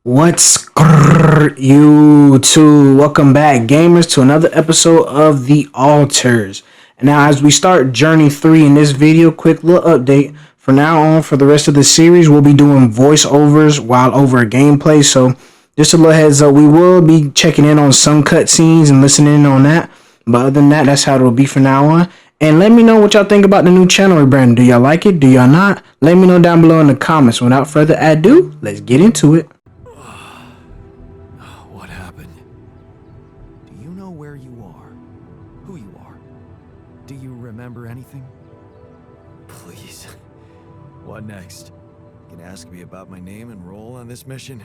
What's you two? Welcome back, gamers, to another episode of The Altars. And now, as we start Journey 3 in this video, quick little update. From now on, for the rest of the series, we'll be doing voiceovers while over gameplay. So, just a little heads up, we will be checking in on some cutscenes and listening in on that. But other than that, that's how it'll be from now on. And let me know what y'all think about the new channel rebrand. Do y'all like it? Do y'all not? Let me know down below in the comments. Without further ado, let's get into it. What happened? Do you know where you are? Who you are? Do you remember anything? Please. What next? You can ask me about my name and role on this mission?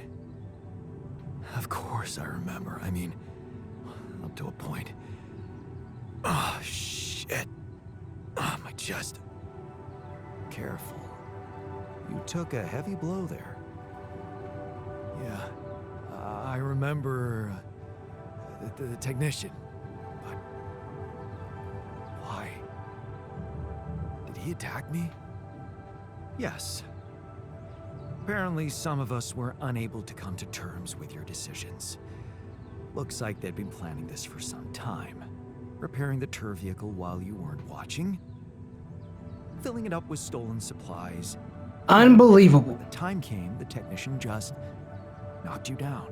Of course I remember. I mean, up to a point. Oh, shit. Oh, my chest. Careful. You took a heavy blow there. Yeah. I remember the technician, but why? Did he attack me? Yes. Apparently, some of us were unable to come to terms with your decisions. Looks like they'd been planning this for some time. Repairing the tour vehicle while you weren't watching. Filling it up with stolen supplies. Unbelievable. When the time came, the technician just knocked you down.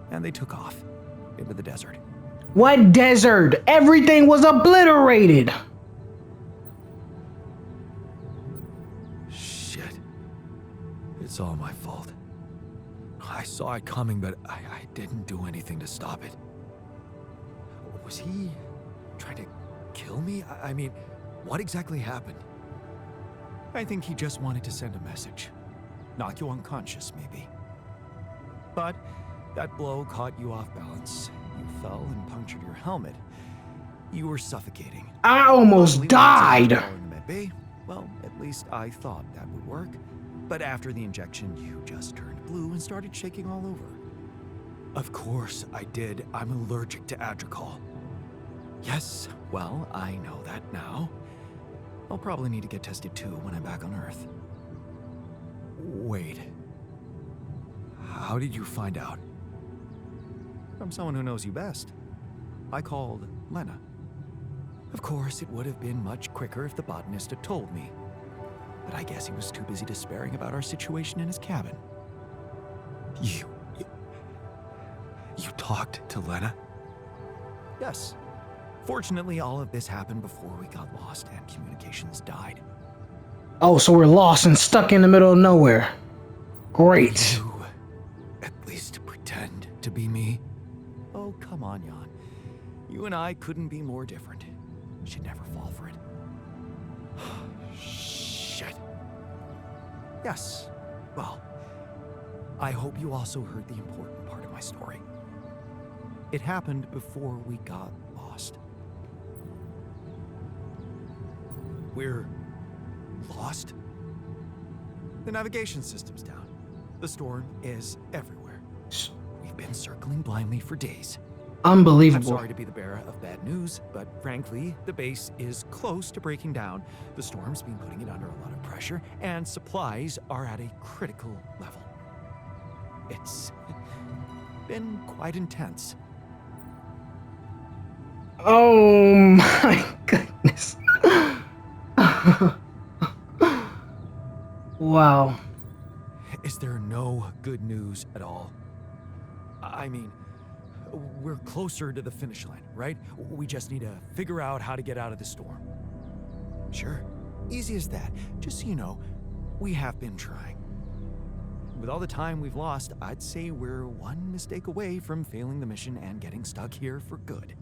And they took off into the desert. What desert? Everything was obliterated. Shit. It's all my fault. I saw it coming, but I didn't do anything to stop it. Was he trying to kill me? I mean, what exactly happened? I think he just wanted to send a message. Knock you unconscious, maybe. But that blow caught you off balance. You fell and punctured your helmet. You were suffocating. I almost died. Well, at least I thought that would work. But after the injection, you just turned blue and started shaking all over. Of course I did. I'm allergic to Adricol. Yes, well, I know that now. I'll probably need to get tested too when I'm back on Earth. Wait. How did you find out? From someone who knows you best. I called Lena. Of course, it would have been much quicker if the botanist had told me. But I guess he was too busy despairing about our situation in his cabin. You talked to Lena? Yes. Fortunately, all of this happened before we got lost and communications died. Oh, so we're lost and stuck in the middle of nowhere. Great. You at least pretend to be me? Oh, come on, Jan. You and I couldn't be more different. Should never fall for it. Shit. Yes. Well, I hope you also heard the important part of my story. It happened before we got lost. We're lost? The navigation system's down. The storm is everywhere. We've been circling blindly for days. Unbelievable. I'm sorry to be the bearer of bad news, but frankly, the base is close to breaking down. The storm's been putting it under a lot of pressure, and supplies are at a critical level. It's been quite intense. Oh my goodness. Wow. Is there no good news at all? I mean, we're closer to the finish line, right? We just need to figure out how to get out of the storm. Sure, easy as that. Just so you know, we have been trying. With all the time we've lost, I'd say we're one mistake away from failing the mission and getting stuck here for good.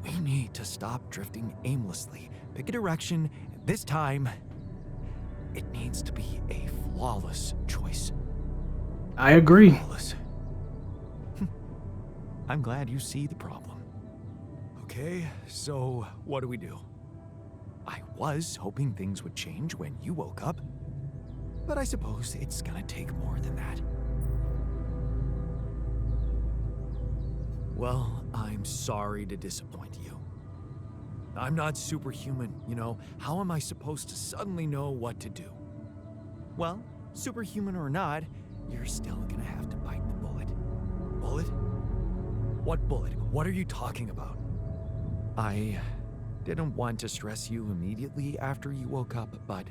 We need to stop drifting aimlessly, pick a direction, and this time, it needs to be a flawless choice. I agree. Flawless. I'm glad you see the problem. Okay, so what do we do? I was hoping things would change when you woke up, but I suppose it's gonna take more than that. Well, I'm sorry to disappoint you. I'm not superhuman, you know. How am I supposed to suddenly know what to do? Well, superhuman or not, you're still gonna have to bite the bullet. Bullet? What bullet? What are you talking about? I didn't want to stress you immediately after you woke up, but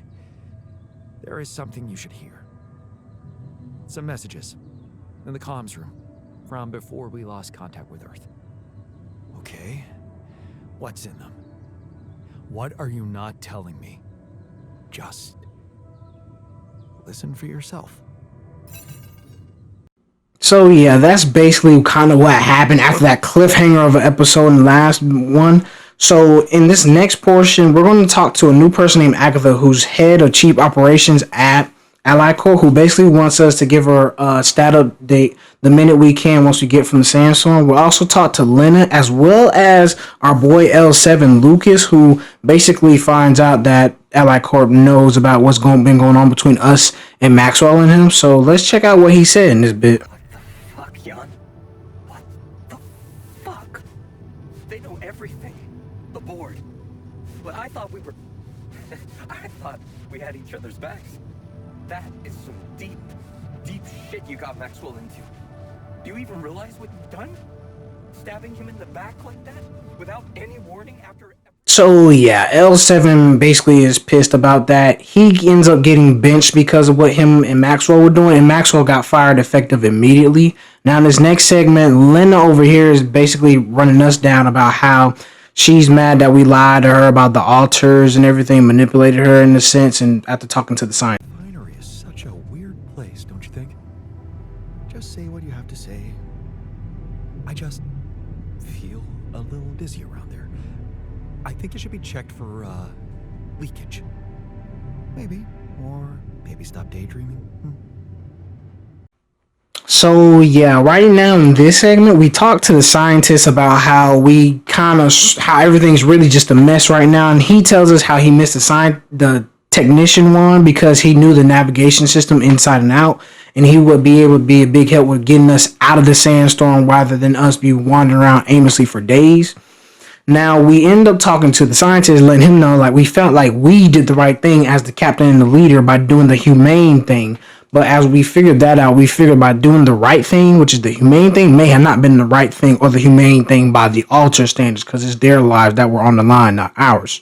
there is something you should hear. Some messages in the comms room from before we lost contact with Earth. Okay, what's in them? What are you not telling me? Just listen for yourself. So yeah, that's basically kind of what happened after that cliffhanger of an episode in the last one. So in this next portion, we're going to talk to a new person named Agatha, who's head of chief operations at Ally Corps, who basically wants us to give her a stat update the minute we can once we get from the sandstorm. We'll also talk to Lena as well as our boy L7 Lucas, who basically finds out that Ally Corp knows about what's been going on between us and Maxwell and him. So let's check out what he said in this bit. Fuck, Jan. What the fuck? They know everything. The board. But I thought we were... I thought we had each other's backs. That is some deep, deep shit you got Maxwell into. Do you even realize what you've done? Stabbing him in the back like that? Without any warning after... So yeah, L7 basically is pissed about that. He ends up getting benched because of what him and Maxwell were doing, and Maxwell got fired effective immediately. Now in this next segment, Lena over here is basically running us down about how she's mad that we lied to her about the altars and everything, manipulated her in a sense, and after talking to the scientist. Refinery is such a weird place, don't you think? Just say what you have to say. I just feel a little dizzy around there. I think it should be checked for, leakage. Maybe. Or maybe stop daydreaming. So yeah, right now in this segment, we talk to the scientist about how how everything's really just a mess right now, and he tells us how he missed the technician one because he knew the navigation system inside and out, and he would be able to be a big help with getting us out of the sandstorm rather than us be wandering around aimlessly for days. Now, we end up talking to the scientist, letting him know like we felt like we did the right thing as the captain and the leader by doing the humane thing. But as we figured that out, we figured by doing the right thing, which is the humane thing, may have not been the right thing or the humane thing by the altar standards, because it's their lives that were on the line, not ours.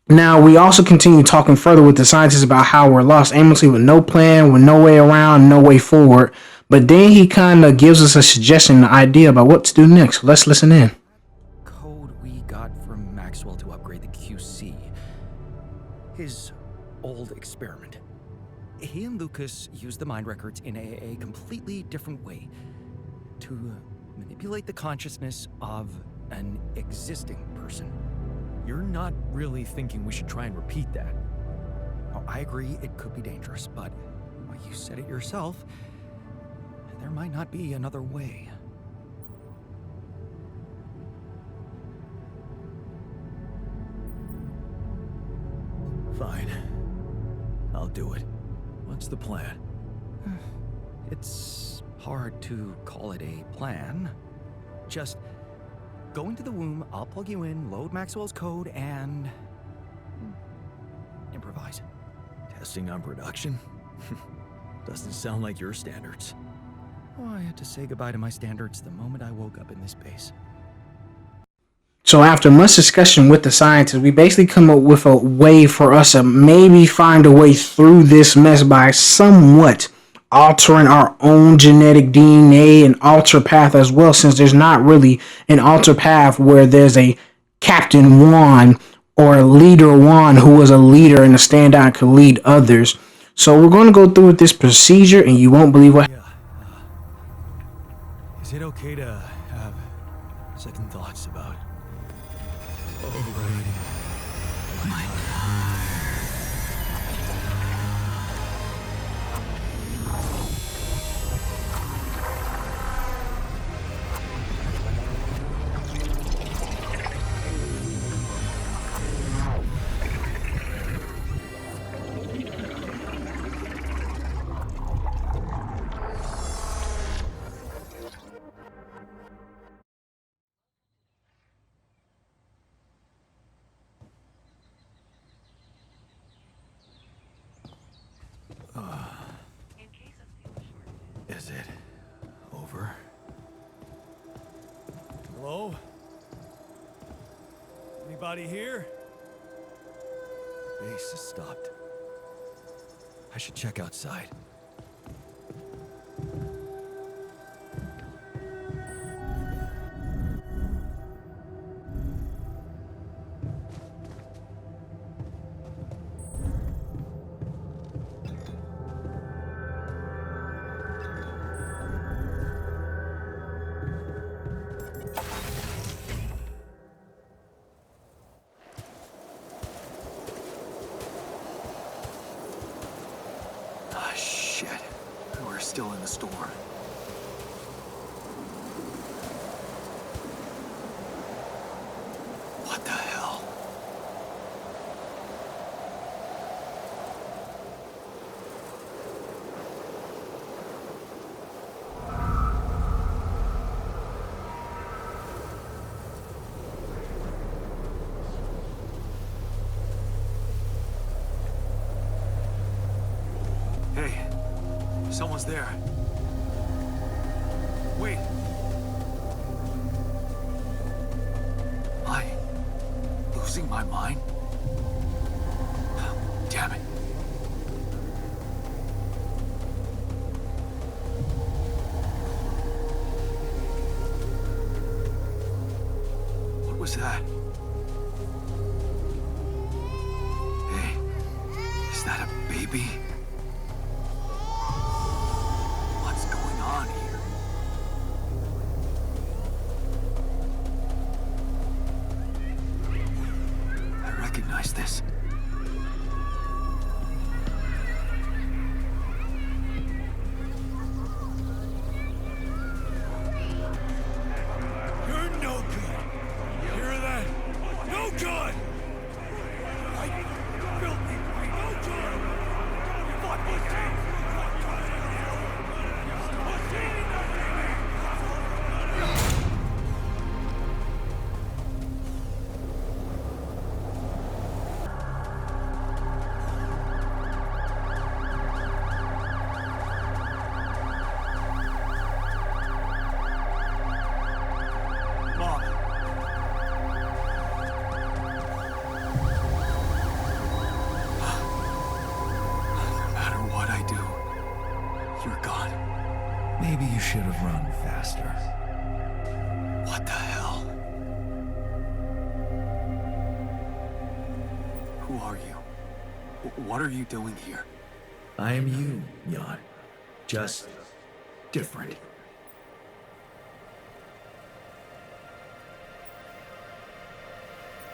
Now, we also continue talking further with the scientists about how we're lost aimlessly with no plan, with no way around, no way forward. But then he kind of gives us a suggestion, an idea about what to do next. So let's listen in. To upgrade the QC. His old experiment. He and Lucas used the mind records in a completely different way to manipulate the consciousness of an existing person. You're not really thinking we should try and repeat that. Oh, I agree it could be dangerous, but well, you said it yourself. There might not be another way. Fine. I'll do it. What's the plan? It's hard to call it a plan. Just go into the womb, I'll plug you in, load Maxwell's code, and improvise. Testing on production? Doesn't sound like your standards. Oh, I had to say goodbye to my standards the moment I woke up in this base. So after much discussion with the scientists, we basically come up with a way for us to maybe find a way through this mess by somewhat altering our own genetic DNA and alter path as well, since there's not really an alter path where there's a Captain Juan or a leader Juan who was a leader and a standout and could lead others. So we're going to go through with this procedure and you won't believe what... Is it okay to have second thoughts about... Is it over? Hello? Anybody here? The base has stopped. I should check outside. Ah, shit. We're still in the store. What the hell? Hey, someone's there. Wait. Am I losing my mind? Damn it. What was that? Hey, is that a baby? What's going on here? I recognize this. You're no good. You hear that? No good! I built me. No good! Fuck this game! Mom. No matter what I do, you're gone. Maybe you should have run faster. What the hell? Who are you? What are you doing here? I am you, Jan. Just different.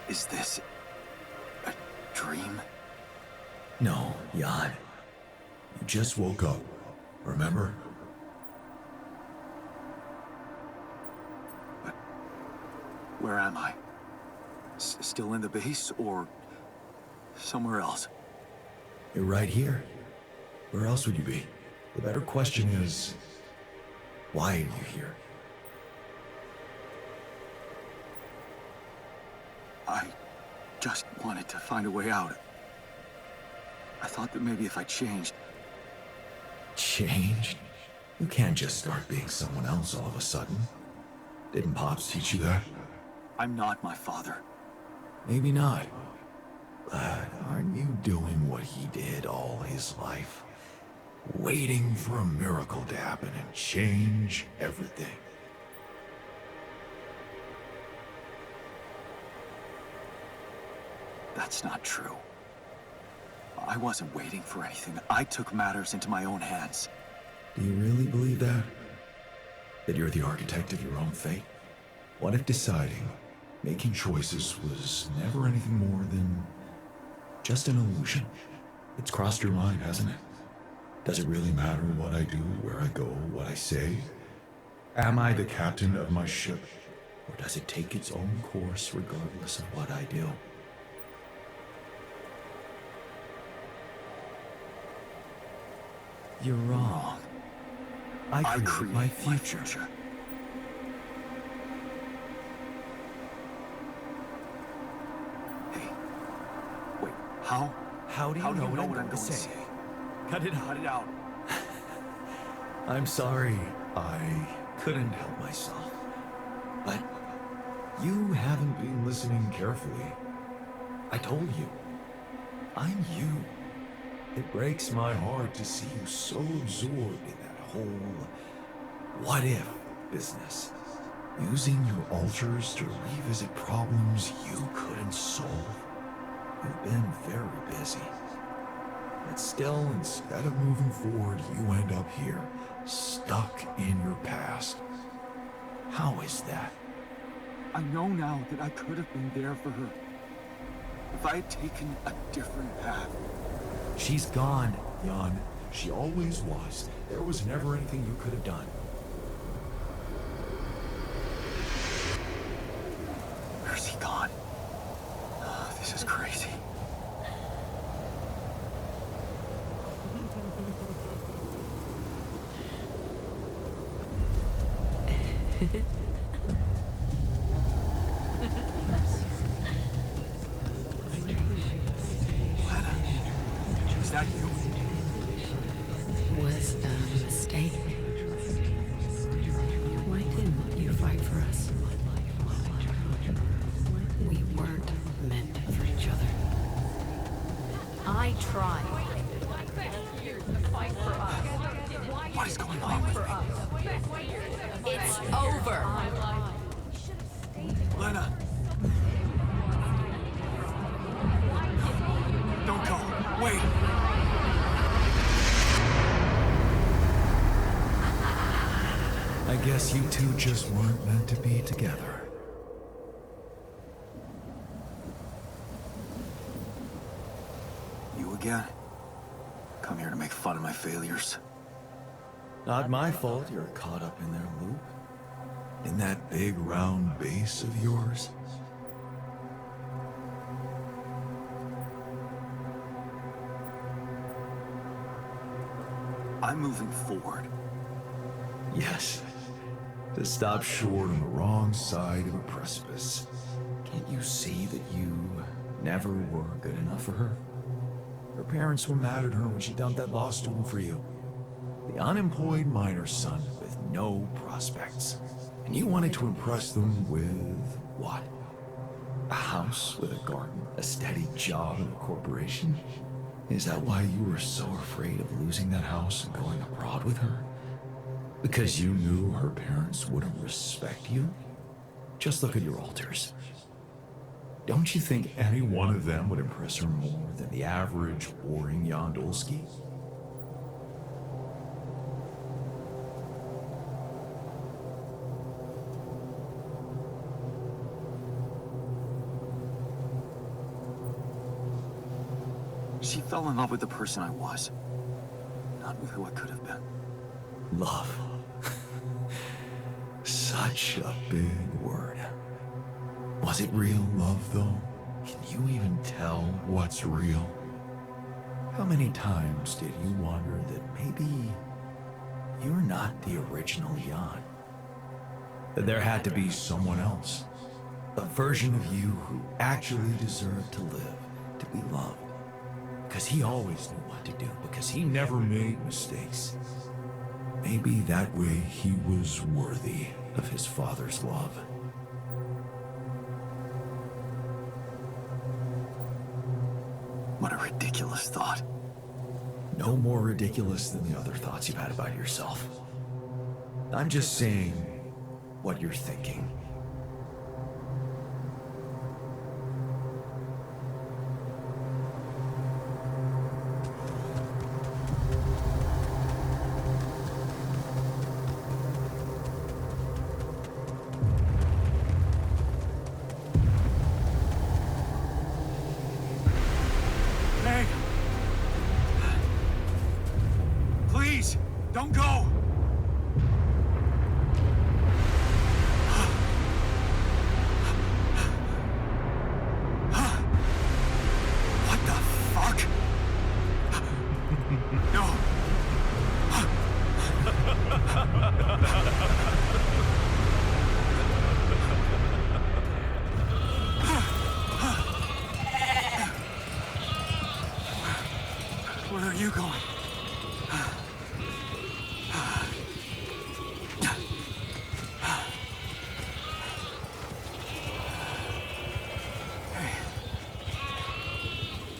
Is this a dream? No, Jan. You just woke up. Remember? Where am I? Still in the base or somewhere else? You're right here. Where else would you be? The better question is, why are you here? I just wanted to find a way out. I thought that maybe if I changed. Changed? You can't just start being someone else all of a sudden. Didn't Pops teach you that? I'm not my father. Maybe not. But aren't you doing what he did all his life? Waiting for a miracle to happen and change everything. That's not true. I wasn't waiting for anything. I took matters into my own hands. Do you really believe that? That you're the architect of your own fate? What if deciding, making choices was never anything more than just an illusion? It's crossed your mind, hasn't it? Does it really matter what I do, where I go, what I say? Am I the captain of my ship? Or does it take its own course regardless of what I do? You're wrong. I create my future. Hey, wait, how? How do you know what I'm going to say? Cut it out. I'm sorry I couldn't help myself. But you haven't been listening carefully. I told you. I'm you. It breaks my heart to see you so absorbed in that whole what if business. Using your altars to revisit problems you couldn't solve. You've been very busy. But still, instead of moving forward, you end up here, stuck in your past. How is that? I know now that I could have been there for her. If I had taken a different path. She's gone, Jan. She always was. There was never anything you could have done. Where's he gone? This is crazy. Lana, is that you? Was a mistake. Why didn't you fight for us? We weren't meant for each other. I tried. What is going on with me? It's over. Lena! Don't go. Wait! I guess you two just weren't meant to be together. You again? Come here to make fun of my failures. Not my fault you're caught up in their loop. In that big round base of yours. I'm moving forward. Yes. To stop short on the wrong side of a precipice. Can't you see that you never were good enough for her? Her parents were mad at her when she dumped that law student for you. The unemployed miner's son with no prospects. And you wanted to impress them with what? A house with a garden, a steady job in a corporation? Is that why you were so afraid of losing that house and going abroad with her? Because you knew her parents wouldn't respect you? Just look at your altars. Don't you think any one of them would impress her more than the average boring Yandolski? She fell in love with the person I was, not with who I could have been. Love. Such a big word. Was it real love, though? Can you even tell what's real? How many times did you wonder that maybe you're not the original Jan? That there had to be someone else. A version of you who actually deserved to live, to be loved. Because he always knew what to do, because he never made mistakes. Maybe that way he was worthy of his father's love. What a ridiculous thought. No more ridiculous than the other thoughts you've had about yourself. I'm just saying what you're thinking. Hey! Please, don't go! What the fuck? No! Where are you going?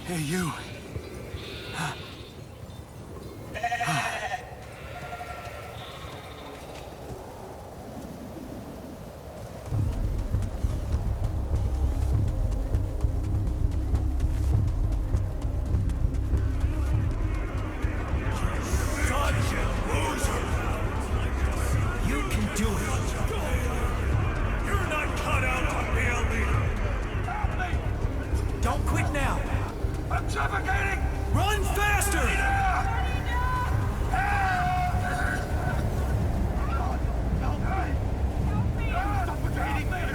Hey, you. You can do it. You're not cut out to be a leader. Don't quit now. I'm suffocating! Run faster!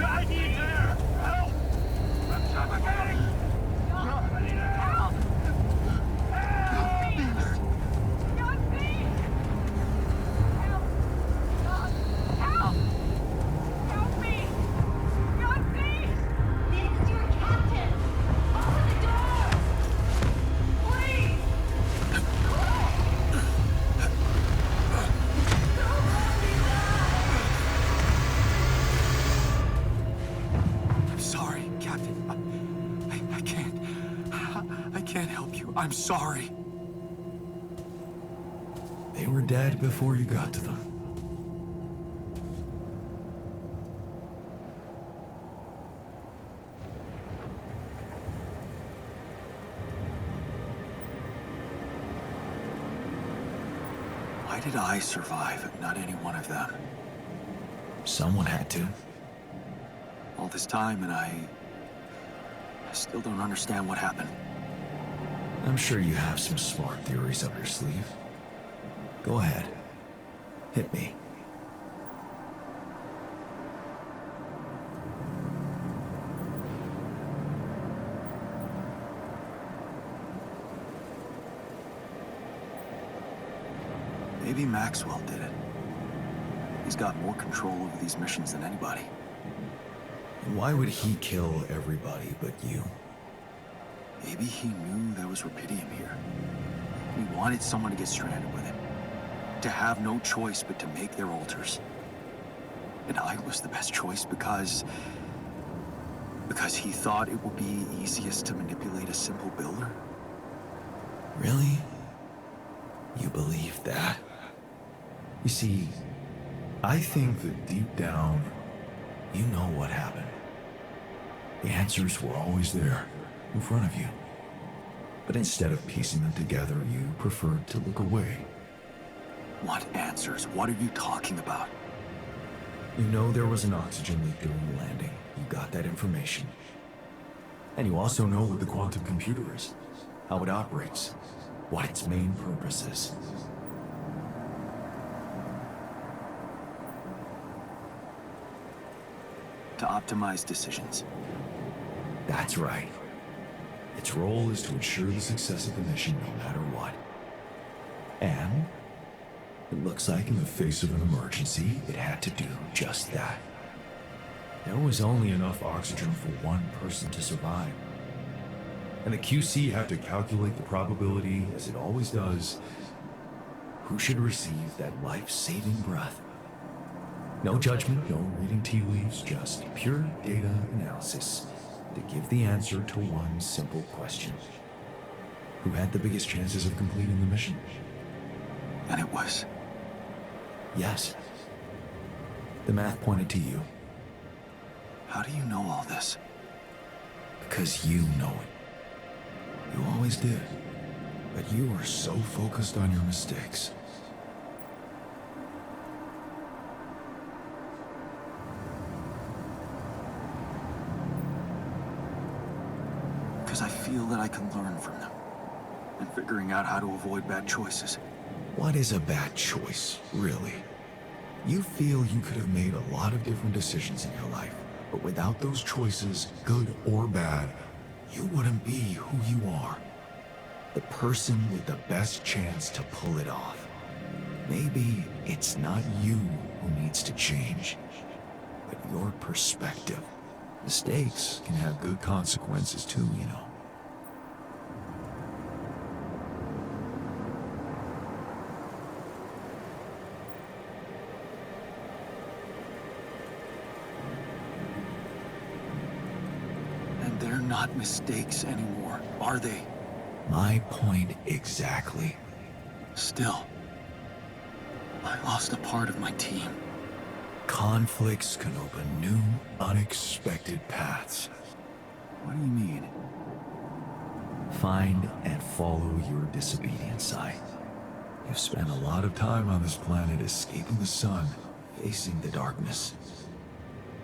I need air! Help! I'm suffocating! I need help! I'm sorry, Captain. I can't. I can't help you. I'm sorry. They were dead before you got to them. Why did I survive, not any one of them? Someone had to. All this time, and I still don't understand what happened. I'm sure you have some smart theories up your sleeve. Go ahead. Hit me. Maybe Maxwell did it. He's got more control over these missions than anybody. And why would he kill everybody but you? Maybe he knew there was Rapidium here. He wanted someone to get stranded with him. To have no choice but to make their altars. And I was the best choice because he thought it would be easiest to manipulate a simple builder. Really? You believe that? You see, I think that deep down, you know what happened. The answers were always there, in front of you. But instead of piecing them together, you preferred to look away. What answers? What are you talking about? You know there was an oxygen leak during the landing. You got that information. And you also know what the quantum computer is, how it operates, what its main purpose is. To optimize decisions. That's right. Its role is to ensure the success of the mission no matter what. And it looks like in the face of an emergency, it had to do just that. There was only enough oxygen for one person to survive. And the QC had to calculate the probability, as it always does, who should receive that life-saving breath. No judgment, no reading tea leaves, just pure data analysis to give the answer to one simple question. Who had the biggest chances of completing the mission? And it was. Yes. The math pointed to you. How do you know all this? Because you know it. You always did. But you were so focused on your mistakes. Because I feel that I can learn from them. And figuring out how to avoid bad choices. What is a bad choice, really? You feel you could have made a lot of different decisions in your life, but without those choices, good or bad, you wouldn't be who you are. The person with the best chance to pull it off. Maybe it's not you who needs to change, but your perspective. Mistakes can have good consequences too, you know. And they're not mistakes anymore, are they? My point exactly. Still, I lost a part of my team. Conflicts can open new, unexpected paths. What do you mean? Find and follow your disobedient side. You've spent a lot of time on this planet escaping the sun, facing the darkness.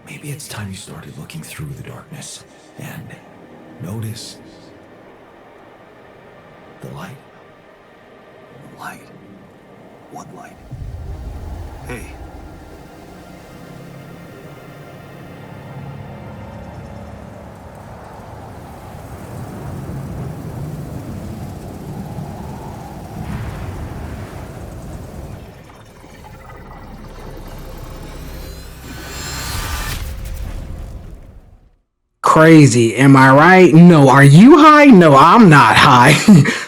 Maybe it's time you started looking through the darkness and notice the light. Light? What light? Hey. Crazy. Am I right? No. Are you high? No, I'm not high.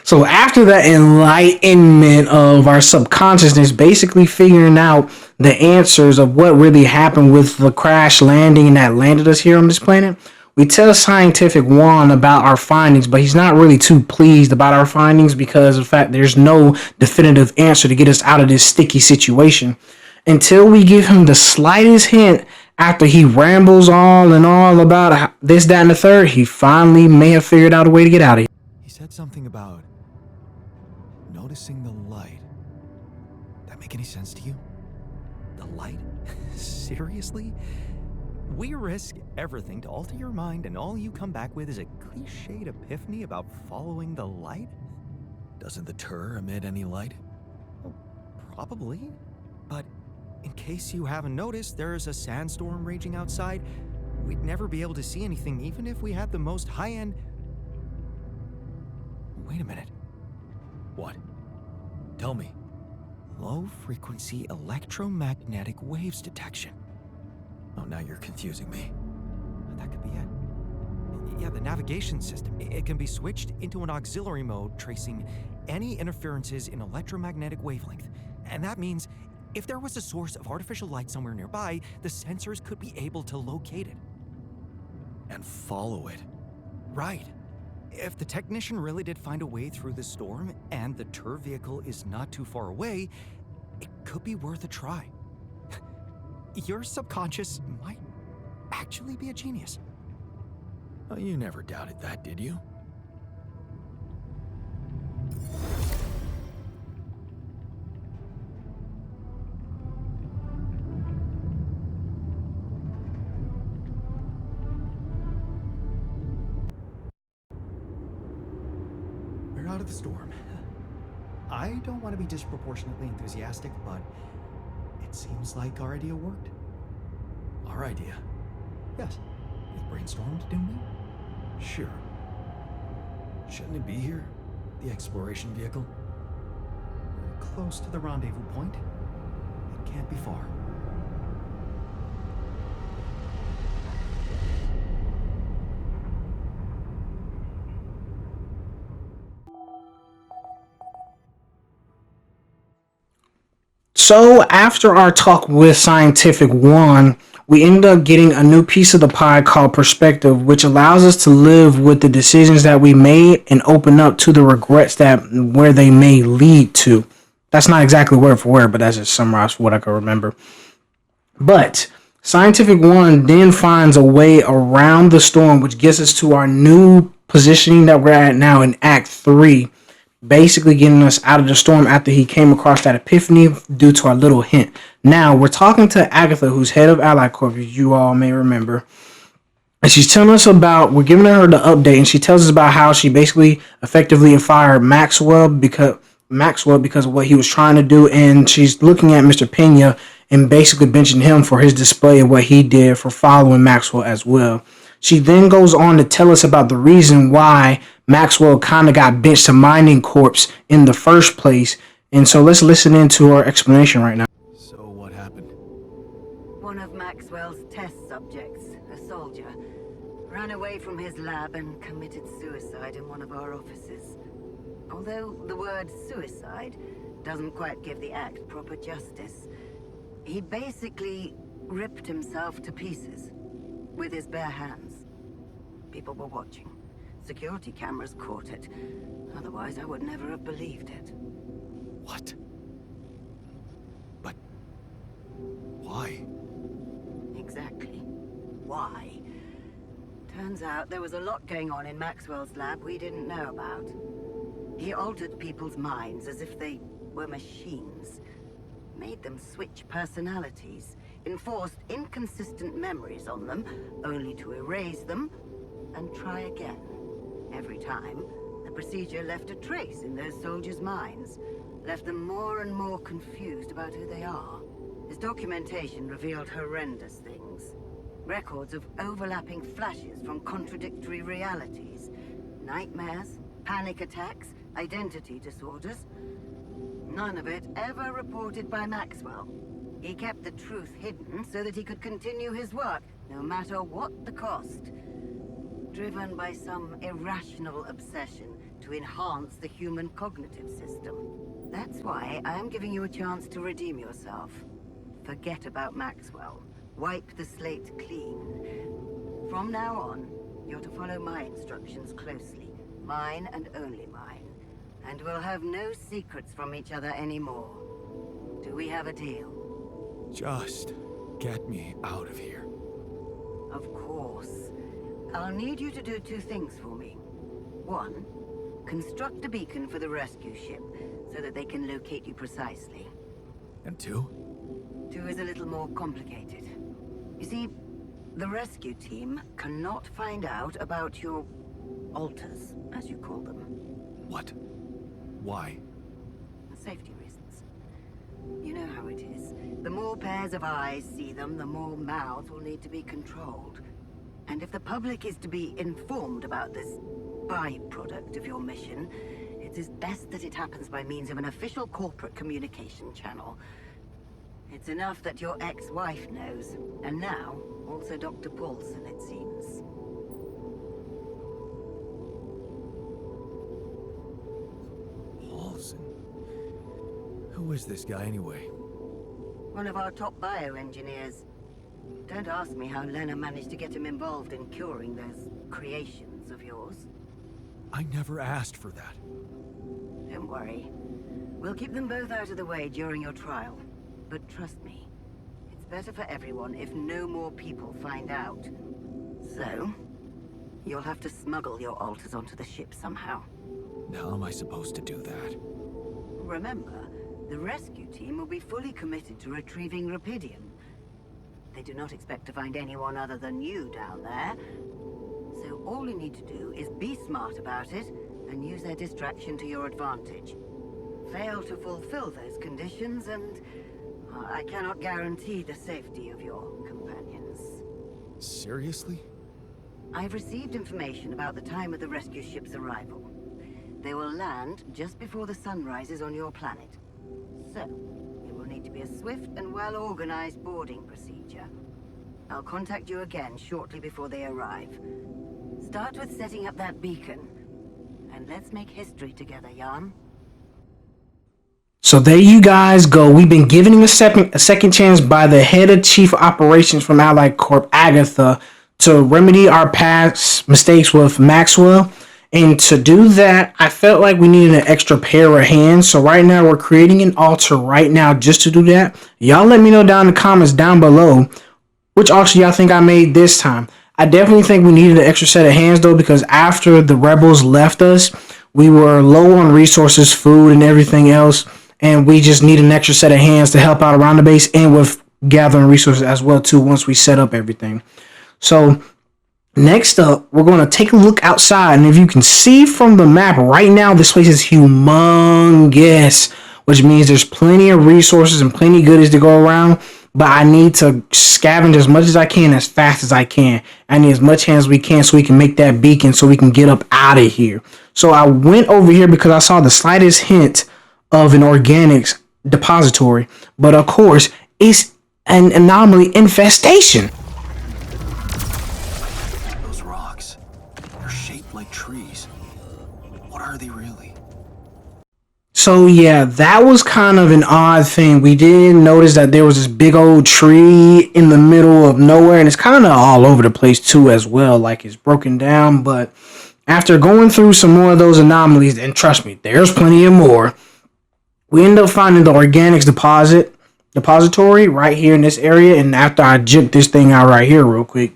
So after that enlightenment of our subconsciousness basically figuring out the answers of what really happened with the crash landing that landed us here on this planet, we tell Scientific Juan about our findings, but he's not really too pleased about our findings because of the fact there's no definitive answer to get us out of this sticky situation until we give him the slightest hint. After he rambles all and all about this, that, and the third, he finally may have figured out a way to get out of here. He said something about noticing the light. That make any sense to you? The light? Seriously? We risk everything to alter your mind, and all you come back with is a cliched epiphany about following the light? Doesn't the tur emit any light? Well, probably. But in case you haven't noticed, there's a sandstorm raging outside. We'd never be able to see anything, even if we had the most high-end... Wait a minute. What? Tell me. Low-frequency electromagnetic waves detection. Oh, now you're confusing me. That could be it. Yeah, the navigation system. It can be switched into an auxiliary mode, tracing any interferences in electromagnetic wavelength. And that means if there was a source of artificial light somewhere nearby, the sensors could be able to locate it. And follow it. Right. If the technician really did find a way through the storm, and the tur vehicle is not too far away, it could be worth a try. Your subconscious might actually be a genius. Oh, you never doubted that, did you? We're out of the storm. I don't want to be disproportionately enthusiastic, but it seems like our idea worked. Our idea? Yes. We brainstormed, didn't we? Sure. Shouldn't it be here? The exploration vehicle? We're close to the rendezvous point. It can't be far. So after our talk with Scientific One, we end up getting a new piece of the pie called perspective, which allows us to live with the decisions that we made and open up to the regrets that where they may lead to. That's not exactly word for word, but that's just summarized for what I can remember. But Scientific One then finds a way around the storm, which gets us to our new positioning that we're at now in Act 3. Basically getting us out of the storm after he came across that epiphany due to our little hint. Now, we're talking to Agatha, who's head of Ally Corp, as you all may remember. And she's telling us about, we're giving her the update, and she tells us about how she basically effectively fired Maxwell because of what he was trying to do. And she's looking at Mr. Pena and basically benching him for his display of what he did for following Maxwell as well. She then goes on to tell us about the reason why Maxwell kind of got benched to Mining Corps in the first place. And so let's listen into her explanation right now. So what happened? One of Maxwell's test subjects, a soldier, ran away from his lab and committed suicide in one of our offices. Although the word suicide doesn't quite give the act proper justice, he basically ripped himself to pieces with his bare hands. People were watching, Security cameras caught it. Otherwise, I would never have believed it. What? But why? Exactly. Why? Turns out there was a lot going on in Maxwell's lab we didn't know about. He altered people's minds as if they were machines. Made them switch personalities. Enforced inconsistent memories on them, only to erase them and try again. Every time, the procedure left a trace in those soldiers' minds. Left them more and more confused about who they are. His documentation revealed horrendous things. Records of overlapping flashes from contradictory realities. Nightmares, panic attacks, identity disorders. None of it ever reported by Maxwell. He kept the truth hidden so that he could continue his work, no matter what the cost. Driven by some irrational obsession to enhance the human cognitive system. That's why I am giving you a chance to redeem yourself. Forget about Maxwell. Wipe the slate clean. From now on, you're to follow my instructions closely. Mine and only mine. And we'll have no secrets from each other anymore. Do we have a deal? Just get me out of here. Of course. I'll need you to do two things for me. One, construct a beacon for the rescue ship, so that they can locate you precisely. And two? Two is a little more complicated. You see, the rescue team cannot find out about your alters, as you call them. What? Why? Safety reasons. You know how it is. The more pairs of eyes see them, the more mouths will need to be controlled. And if the public is to be informed about this byproduct of your mission, it is best that it happens by means of an official corporate communication channel. It's enough that your ex-wife knows, and now also Dr. Paulson, it seems. Paulson? Who is this guy anyway? One of our top bioengineers. Don't ask me how Lena managed to get him involved in curing those creations of yours. I never asked for that. Don't worry. We'll keep them both out of the way during your trial. But trust me, it's better for everyone if no more people find out. So, you'll have to smuggle your alters onto the ship somehow. How am I supposed to do that? Remember, the rescue team will be fully committed to retrieving Rapidium. They do not expect to find anyone other than you down there. So all you need to do is be smart about it and use their distraction to your advantage. Fail to fulfill those conditions and I cannot guarantee the safety of your companions. Seriously? I've received information about the time of the rescue ship's arrival. They will land just before the sun rises on your planet. So, it will need to be a swift and well-organized boarding procedure. I'll contact you again shortly before they arrive. Start with setting up that beacon. And let's make history together, Jan. So there you guys go. We've been given him a second chance by the head of chief operations from Allied Corp, Agatha, to remedy our past mistakes with Maxwell. And to do that, I felt like we needed an extra pair of hands. So right now, we're creating an altar right now just to do that. Y'all let me know down in the comments down below which altar y'all think I made this time. I definitely think we needed an extra set of hands, though, because after the rebels left us, we were low on resources, food, and everything else. And we just need an extra set of hands to help out around the base and with gathering resources as well, too, once we set up everything. So next up, we're going to take a look outside, and if you can see from the map right now, this place is humongous, which means there's plenty of resources and plenty of goodies to go around, but I need to scavenge as much as I can as fast as I can. I need as much hands as we can so we can make that beacon so we can get up out of here. So I went over here because I saw the slightest hint of an organics depository, but of course, it's an anomaly infestation. Trees. What are they really? So yeah, that was kind of an odd thing. We did notice that there was this big old tree in the middle of nowhere, and it's kind of all over the place too as well, like it's broken down. But After going through some more of those anomalies, and trust me, there's plenty of more, we end up finding the organics depository right here in this area. And after I juked this thing out right here real quick,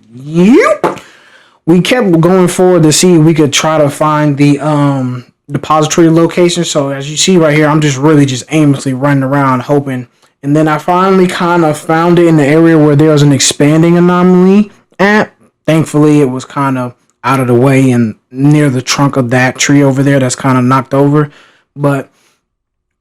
we kept going forward to see if we could try to find the depository location. So as you see right here, I'm just really just aimlessly running around hoping. And then I finally kind of found it in the area where there was an expanding anomaly at. Thankfully, it was kind of out of the way and near the trunk of that tree over there that's kind of knocked over. But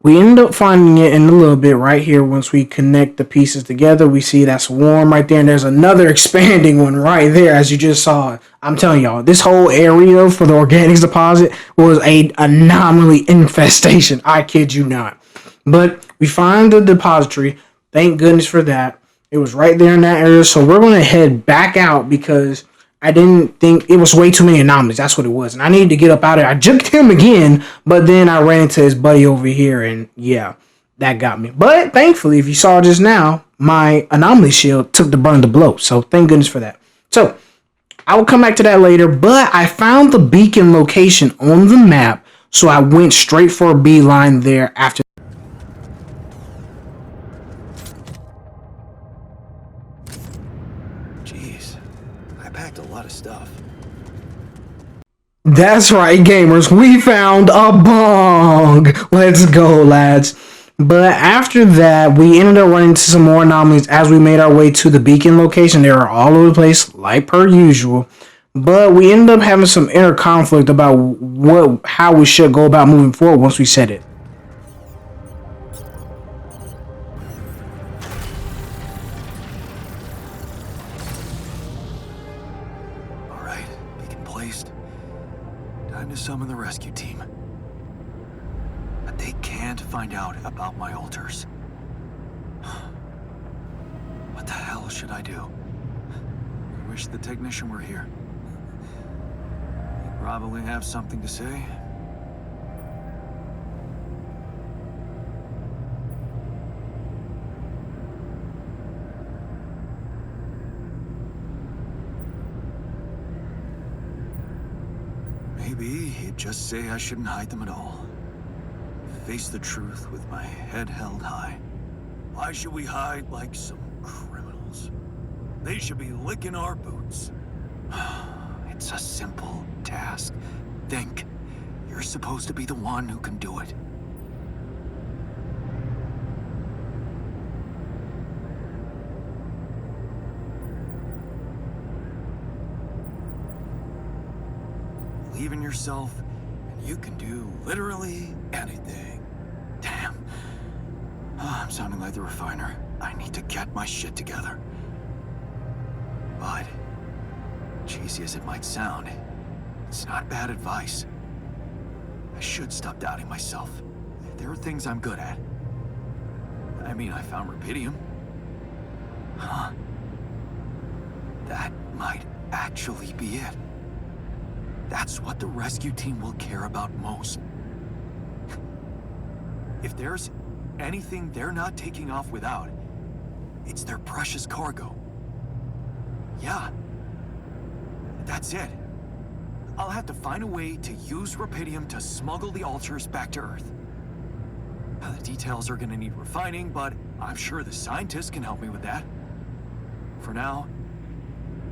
we end up finding it in a little bit right here. Once we connect the pieces together, we see that's warm right there. And there's another expanding one right there, as you just saw. I'm telling y'all, this whole area for the organics deposit was a anomaly infestation. I kid you not. But we find the depository. Thank goodness for that. It was right there in that area. So we're going to head back out because I didn't think it was way too many anomalies. That's what it was. And I needed to get up out of there. I juked him again, but then I ran into his buddy over here, and yeah, that got me. But thankfully, if you saw just now, my anomaly shield took the brunt of the blow. So thank goodness for that. So I will come back to that later, but I found the beacon location on the map, so I went straight for a beeline there after. Jeez, I packed a lot of stuff. That's right, gamers. We found a bong. Let's go, lads. But after that, we ended up running into some more anomalies as we made our way to the beacon location. They were all over the place, like per usual. But we ended up having some inner conflict about how we should go about moving forward once we set it. All right, beacon placed. Time to summon the rescue team. But they can't find out about my altars. What the hell should I do? I wish the technician were here. He'd probably have something to say. Maybe he'd just say I shouldn't hide them at all. Face the truth with my head held high. Why should we hide like some criminals? They should be licking our boots. It's a simple task. Think. You're supposed to be the one who can do it. Believe in yourself, and you can do literally anything. Damn. I'm sounding like the refiner. I need to get my shit together. But, cheesy as it might sound, it's not bad advice. I should stop doubting myself. There are things I'm good at. I mean, I found rubidium. Huh. That might actually be it. That's what the rescue team will care about most. If there's anything they're not taking off without, it's their precious cargo. Yeah. That's it. I'll have to find a way to use rubidium to smuggle the altars back to Earth. Now, the details are gonna need refining, but I'm sure the scientists can help me with that. For now,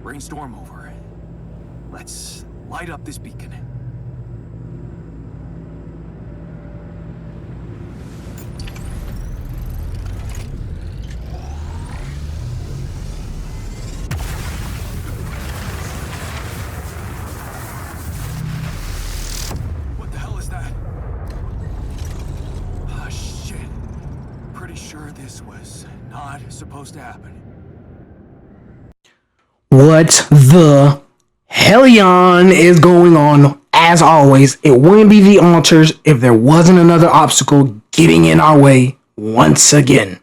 brainstorm over. Let's light up this beacon. What the hell is that? Ah, shit. Pretty sure this was not supposed to happen. What the Hellion is going on? As always, it wouldn't be the altars if there wasn't another obstacle getting in our way once again.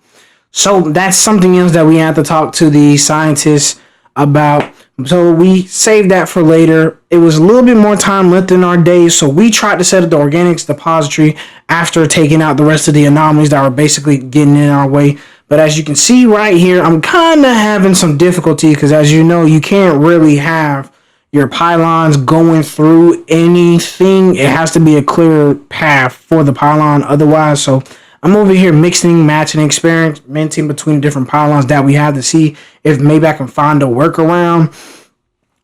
So that's something else that we have to talk to the scientists about. So we saved that for later. It was a little bit more time left in our days, so we tried to set up the organics depository after taking out the rest of the anomalies that were basically getting in our way. But as you can see right here, I'm kind of having some difficulty because, as you know, you can't really have your pylons going through anything. It has to be a clear path for the pylon otherwise. So I'm over here mixing, matching, experimenting between different pylons that we have to see if maybe I can find a workaround.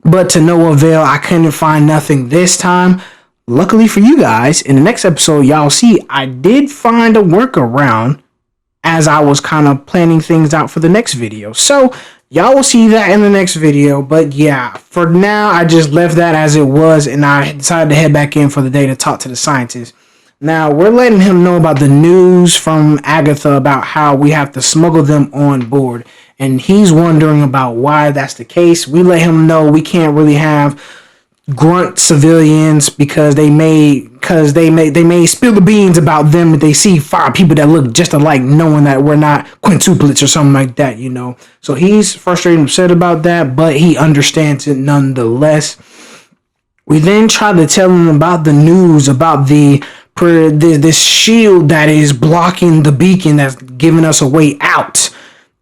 But to no avail, I couldn't find nothing this time. Luckily for you guys, in the next episode, y'all see I did find a workaround as I was kind of planning things out for the next video. So y'all will see that in the next video. But yeah, for now, I just left that as it was, and I decided to head back in for the day to talk to the scientist. Now, we're letting him know about the news from Agatha about how we have to smuggle them on board. And he's wondering about why that's the case. We let him know we can't really have grunt civilians because they may spill the beans about them if they see 5 people that look just alike, knowing that we're not quintuplets or something like that, you know. So he's frustrated and upset about that, but he understands it nonetheless. We then try to tell him about the news about this shield that is blocking the beacon that's giving us a way out.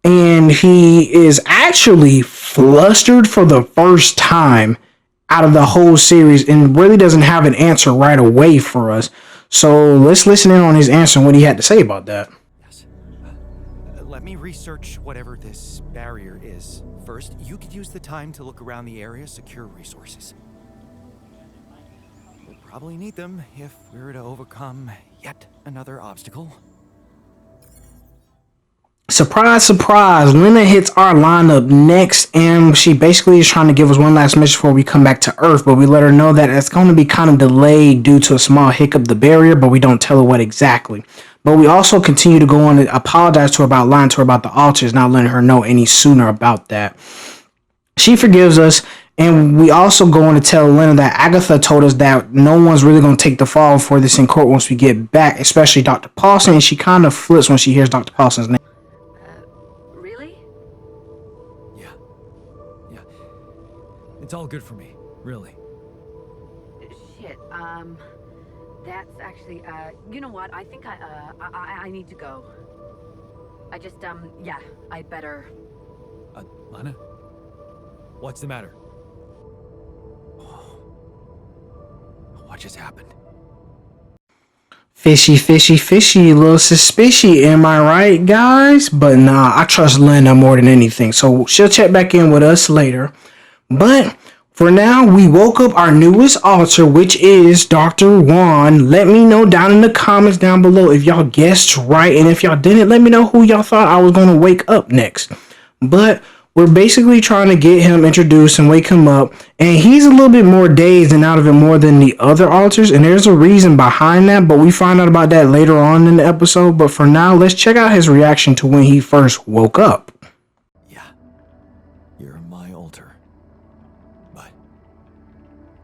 And he is actually flustered for the first time out of the whole series and really doesn't have an answer right away for us. So let's listen in on his answer and what he had to say about that. Yes. Let me research whatever this barrier is. First, you could use the time to look around the area, secure resources. We'll probably need them if we're to overcome yet another obstacle. Surprise, surprise, Lena hits our lineup next, and she basically is trying to give us one last message before we come back to Earth, but we let her know that it's going to be kind of delayed due to a small hiccup, the barrier, but we don't tell her what exactly. But we also continue to go on and apologize to her about lying to her about the altars, not letting her know any sooner about that. She forgives us, and we also go on to tell Lena that Agatha told us that no one's really going to take the fall for this in court once we get back, especially Dr. Paulson, and she kind of flips when she hears Dr. Paulson's name. Really? Yeah. It's all good for me, really. Shit, that's actually, you know what? I think I need to go. I just, yeah, I better. Lana? What's the matter? What just happened? Fishy, a little suspicious, am I right, guys? But nah, I trust Lena more than anything, so she'll check back in with us later. But for now, we woke up our newest altar, which is Dr. Juan. Let me know down in the comments down below if y'all guessed right, and if y'all didn't, let me know who y'all thought I was going to wake up next. But we're basically trying to get him introduced and wake him up, and he's a little bit more dazed and out of it more than the other altars, and there's a reason behind that, but we find out about that later on in the episode. But for now, let's check out his reaction to when he first woke up. Yeah, you're my altar. But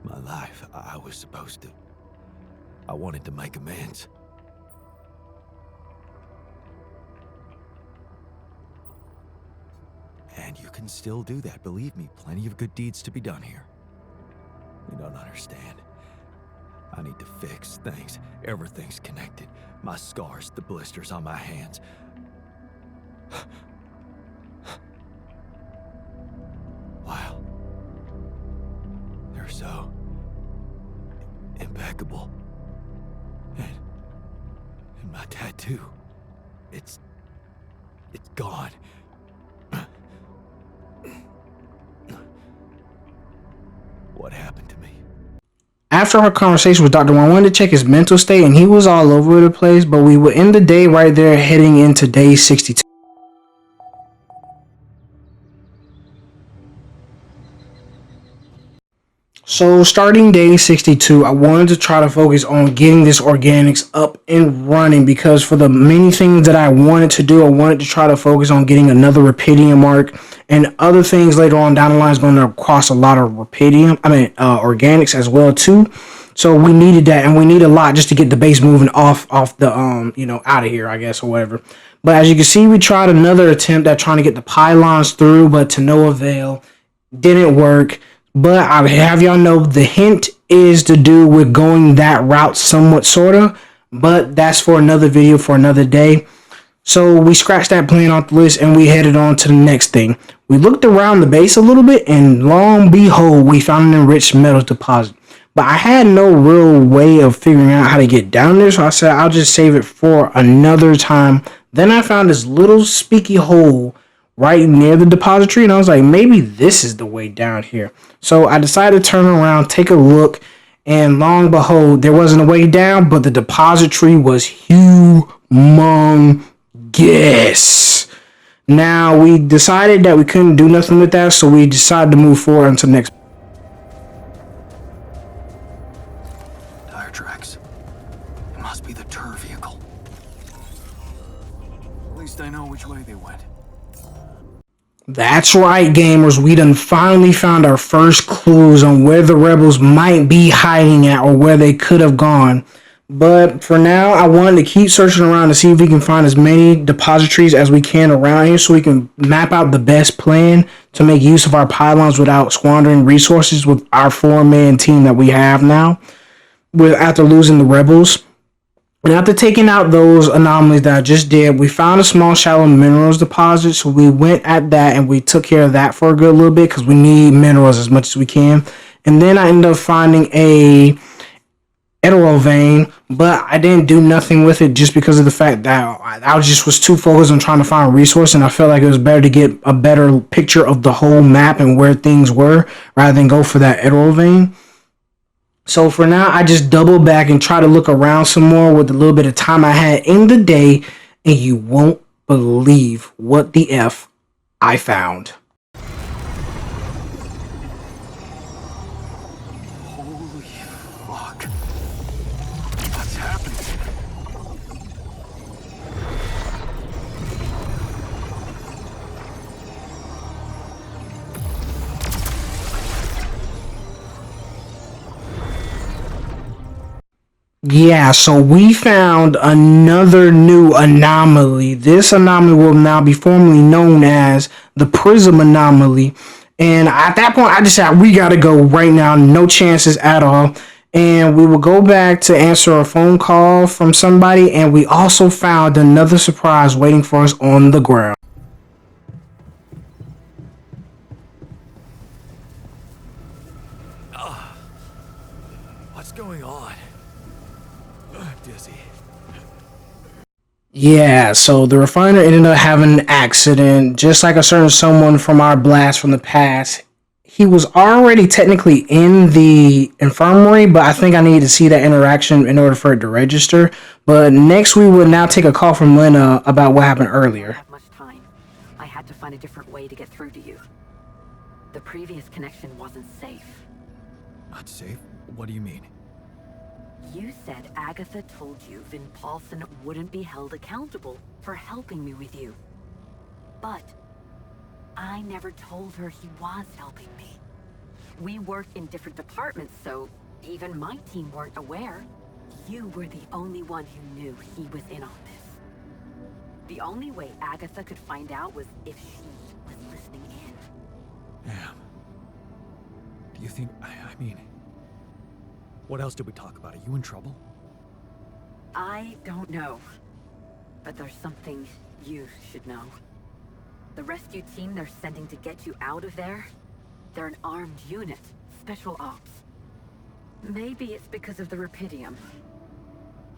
my life, I was supposed to. I wanted to make amends. And you can still do that, believe me, plenty of good deeds to be done here. You don't understand. I need to fix things. Everything's connected. My scars, the blisters on my hands. Wow. They're so impeccable. And my tattoo, it's gone. What happened to me? After our conversation with Dr. Juan, I wanted to check his mental state, and he was all over the place, but we would end the day right there heading into day 62. So starting day 62, I wanted to try to focus on getting this organics up and running, because for the many things that I wanted to do, I wanted to try to focus on getting another rupidium mark, and other things later on down the line is going to cost a lot of organics as well too. So we needed that, and we need a lot just to get the base moving off the out of here, I guess, or whatever. But as you can see, we tried another attempt at trying to get the pylons through, but to no avail. Didn't work. But I have y'all know the hint is to do with going that route somewhat, sorta. But that's for another video for another day. So we scratched that plan off the list and we headed on to the next thing. We looked around the base a little bit and lo and behold, we found an enriched metals deposit. But I had no real way of figuring out how to get down there, so I said I'll just save it for another time. Then I found this little speaky hole right near the depository, and I was like, maybe this is the way down here. So I decided to turn around, take a look, and long and behold, there wasn't a way down, but the depository was humongous. Now we decided that we couldn't do nothing with that, so we decided to move forward into the next. Tire tracks. It must be the tour vehicle. At least I know which way they went. That's right, gamers. We done finally found our first clues on where the rebels might be hiding at or where they could have gone. But for now, I wanted to keep searching around to see if we can find as many depositories as we can around here so we can map out the best plan to make use of our pylons without squandering resources with our 4-man team that we have now after losing the rebels. And after taking out those anomalies that I just did, we found a small shallow minerals deposit. So we went at that and we took care of that for a good little bit because we need minerals as much as we can. And then I ended up finding a emerald vein, but I didn't do nothing with it just because of the fact that I just was too focused on trying to find a resource, and I felt like it was better to get a better picture of the whole map and where things were rather than go for that emerald vein. So for now, I just double back and try to look around some more with a little bit of time I had in the day, and you won't believe what the F I found. Holy fuck. What's happening? Yeah, so we found another new anomaly. This anomaly will now be formally known as the Prism Anomaly. And at that point, I decided we gotta go right now. No chances at all. And we will go back to answer a phone call from somebody. And we also found another surprise waiting for us on the ground. What's going on? Dizzy. Yeah, so the refiner ended up having an accident, just like a certain someone from our blast from the past. He was already technically in the infirmary, but I think I needed to see that interaction in order for it to register. But next, we will now take a call from Lena about what happened earlier. Have much time. I had to find a different way to get through to you. The previous connection wasn't safe. Not safe? What do you mean? You said Agatha told you Vin Paulson wouldn't be held accountable for helping me with you. But I never told her he was helping me. We worked in different departments, so even my team weren't aware. You were the only one who knew he was in on this. The only way Agatha could find out was if she was listening in. Damn. Do you think... I mean... What else did we talk about? Are you in trouble? I don't know. But there's something you should know. The rescue team they're sending to get you out of there, they're an armed unit, special ops. Maybe it's because of the Rapidium.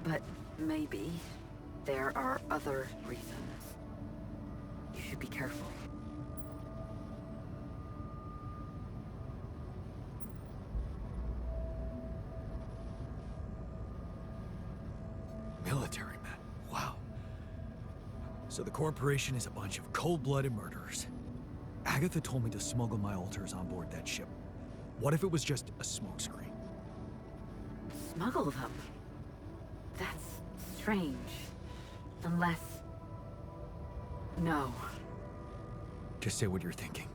But maybe there are other reasons. You should be careful. Military men. Wow. So the corporation is a bunch of cold-blooded murderers. Agatha told me to smuggle my alters on board that ship. What if it was just a smokescreen? Smuggle them? That's strange. Unless... No. Just say what you're thinking.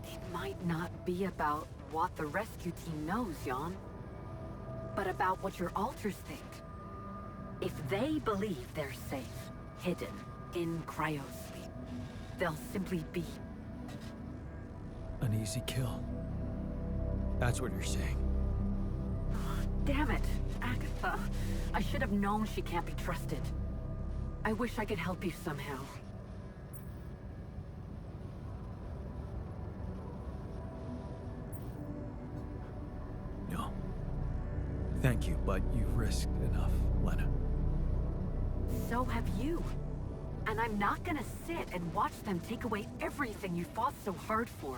It might not be about what the rescue team knows, Jan. But about what your alters think. If they believe they're safe, hidden, in cryosleep, they'll simply be... An easy kill. That's what you're saying. Damn it, Agatha. I should have known she can't be trusted. I wish I could help you somehow. No. Thank you, but you've risked enough, Lena. So have you. And I'm not gonna sit and watch them take away everything you fought so hard for.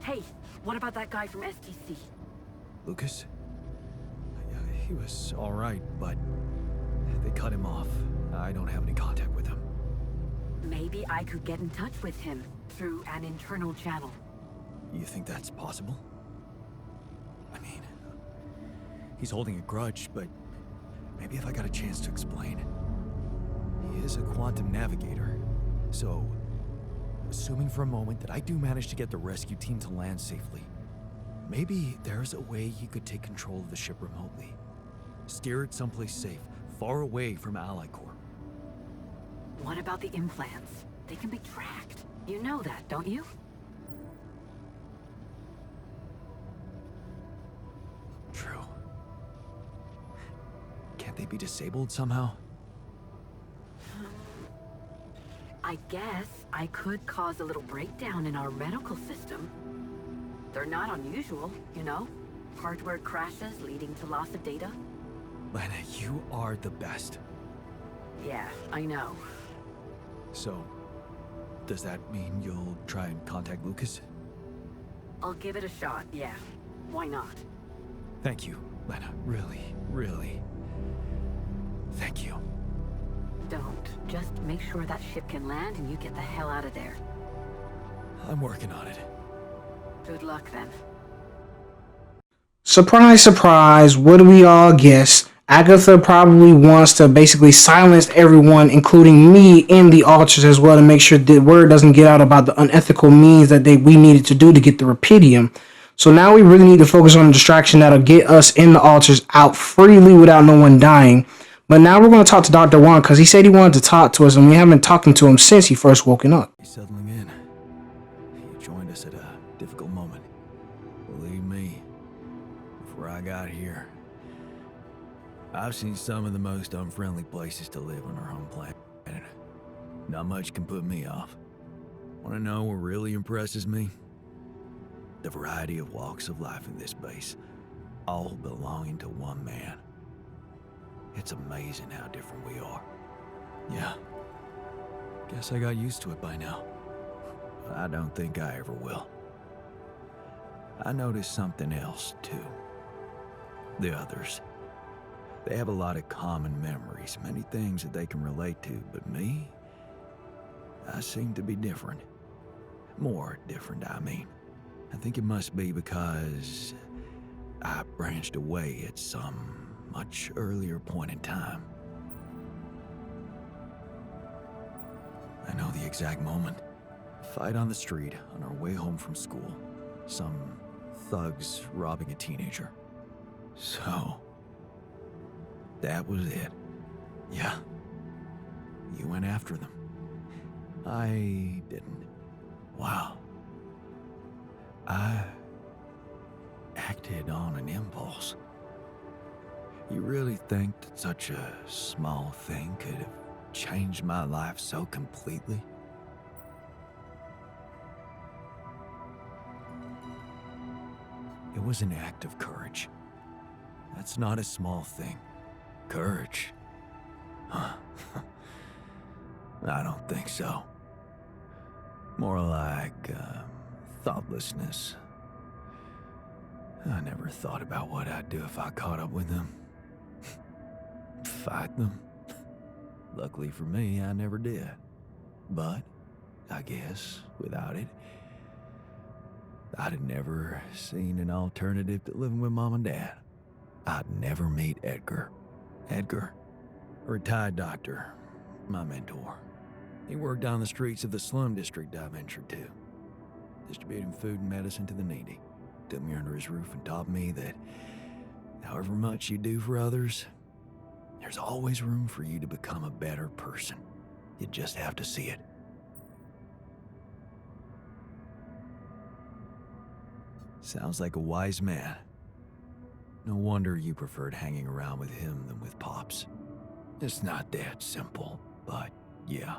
Hey, what about that guy from STC? Lucas? Yeah, he was alright, but they cut him off. I don't have any contact with him. Maybe I could get in touch with him through an internal channel. You think that's possible? I mean, he's holding a grudge, but maybe if I got a chance to explain. He is a quantum navigator, so assuming for a moment that I do manage to get the rescue team to land safely, maybe there's a way he could take control of the ship remotely. Steer it someplace safe, far away from Ally Corps. What about the implants? They can be tracked. You know that, don't you? True. Can't they be disabled somehow? I guess I could cause a little breakdown in our medical system. They're not unusual, you know? Hardware crashes leading to loss of data. Lena, you are the best. Yeah, I know. So, does that mean you'll try and contact Lucas? I'll give it a shot, yeah. Why not? Thank you, Lena. Really, really. Thank you. Don't. Just make sure that ship can land and you get the hell out of there. I'm working on it. Good luck then. Surprise, surprise, what do we all guess? Agatha probably wants to basically silence everyone, including me, in the altars as well, to make sure the word doesn't get out about the unethical means that we needed to do to get the Rapidium. So now we really need to focus on a distraction that'll get us in the altars out freely without no one dying. But now we're going to talk to Dr. Wong because he said he wanted to talk to us, and we haven't been talking to him since he first woken up. He's settling in. He joined us at a difficult moment. Believe me, before I got here, I've seen some of the most unfriendly places to live on our home planet. Not much can put me off. Want to know what really impresses me? The variety of walks of life in this base, all belonging to one man. It's amazing how different we are. Yeah. Guess I got used to it by now. I don't think I ever will. I noticed something else, too. The others. They have a lot of common memories, many things that they can relate to, but me? I seem to be different. More different, I mean. I think it must be because I branched away at some much earlier point in time. I know the exact moment. Fight on the street on our way home from school. Some thugs robbing a teenager. So, that was it. Yeah. You went after them. I didn't. Wow. I acted on an impulse. You really think that such a small thing could have changed my life so completely? It was an act of courage. That's not a small thing. Courage? Huh. I don't think so. More like, thoughtlessness. I never thought about what I'd do if I caught up with them. Fight them? Luckily for me, I never did. But, I guess, without it, I'd have never seen an alternative to living with Mom and Dad. I'd never meet Edgar. Edgar, a retired doctor, my mentor. He worked down the streets of the slum district I ventured to, distributing food and medicine to the needy. Took me under his roof and taught me that however much you do for others, there's always room for you to become a better person. You just have to see it. Sounds like a wise man. No wonder you preferred hanging around with him than with Pops. It's not that simple, but yeah.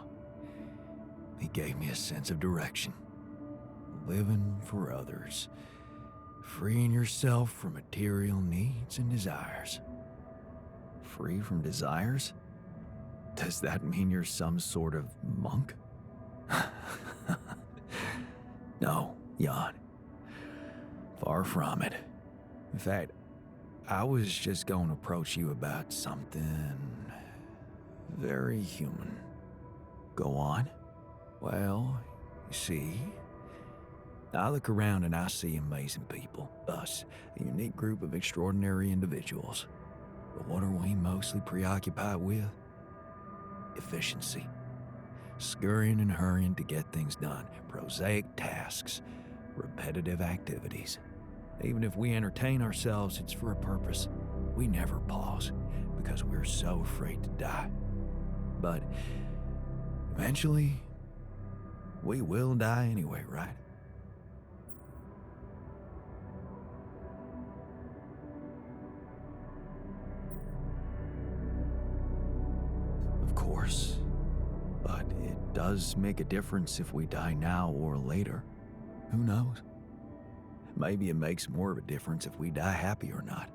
He gave me a sense of direction. Living for others. Freeing yourself from material needs and desires. Free from desires? Does that mean you're some sort of monk? No, Jan. Far from it. In fact, I was just going to approach you about something very human. Go on. Well, you see, I look around and I see amazing people. Us, a unique group of extraordinary individuals. But what are we mostly preoccupied with? Efficiency. Scurrying and hurrying to get things done. Prosaic tasks. Repetitive activities. Even if we entertain ourselves, it's for a purpose. We never pause because we're so afraid to die. But eventually, we will die anyway, right? Of course. But it does make a difference if we die now or later. Who knows? Maybe it makes more of a difference if we die happy or not.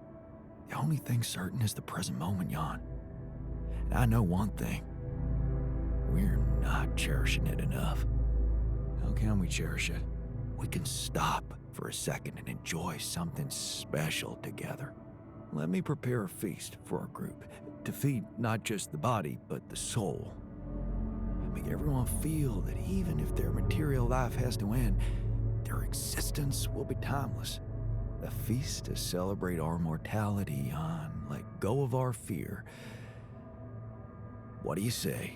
The only thing certain is the present moment, Jan. And I know one thing. We're not cherishing it enough. How can we cherish it? We can stop for a second and enjoy something special together. Let me prepare a feast for our group to feed not just the body, but the soul. Make everyone feel that even if their material life has to end, their existence will be timeless. A feast to celebrate our mortality on, let go of our fear. What do you say?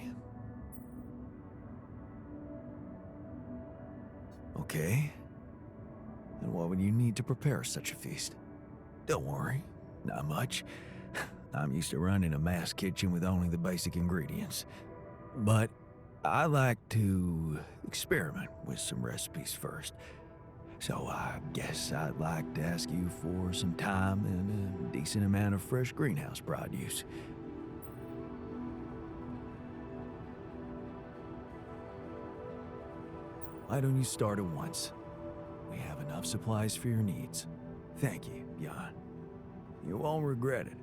Okay. And what would you need to prepare such a feast? Don't worry, not much. I'm used to running a mass kitchen with only the basic ingredients. But I like to experiment with some recipes first. So I guess I'd like to ask you for some time and a decent amount of fresh greenhouse produce. Why don't you start at once? We have enough supplies for your needs. Thank you, Jan. You won't regret it.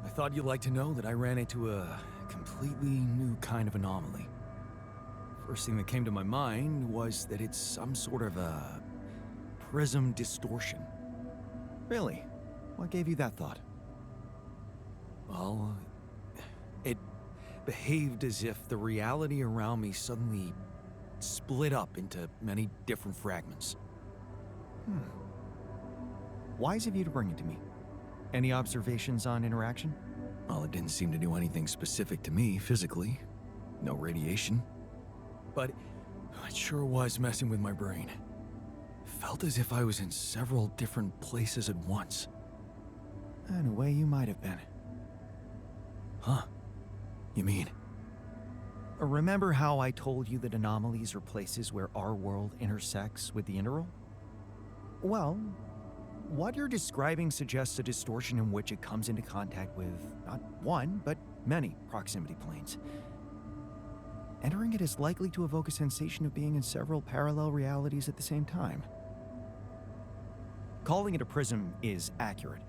I thought you'd like to know that I ran into a completely new kind of anomaly. First thing that came to my mind was that it's some sort of a prism distortion. Really? What gave you that thought? Well, it behaved as if the reality around me suddenly split up into many different fragments. Wise of you to bring it to me. Any observations on interaction? Well, it didn't seem to do anything specific to me physically. No radiation. But it sure was messing with my brain. Felt as if I was in several different places at once. In a way, you might have been. Huh? You mean? Remember how I told you that anomalies are places where our world intersects with the interworld? Well, what you're describing suggests a distortion in which it comes into contact with not one, but many proximity planes. Entering it is likely to evoke a sensation of being in several parallel realities at the same time. Calling it a prism is accurate,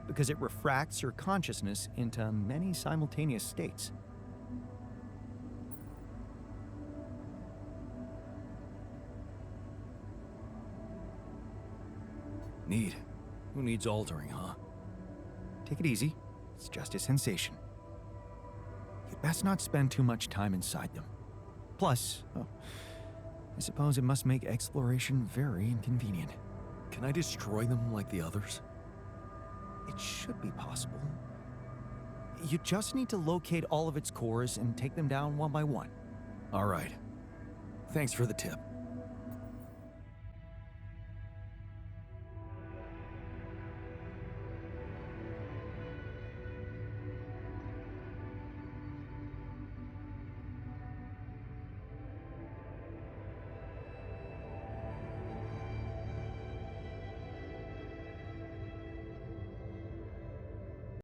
because it refracts your consciousness into many simultaneous states. Neat. Who needs altering, huh? Take it easy. It's just a sensation. You'd best not spend too much time inside them. Plus, I suppose it must make exploration very inconvenient. Can I destroy them like the others? It should be possible. You just need to locate all of its cores and take them down one by one. All right. Thanks for the tip.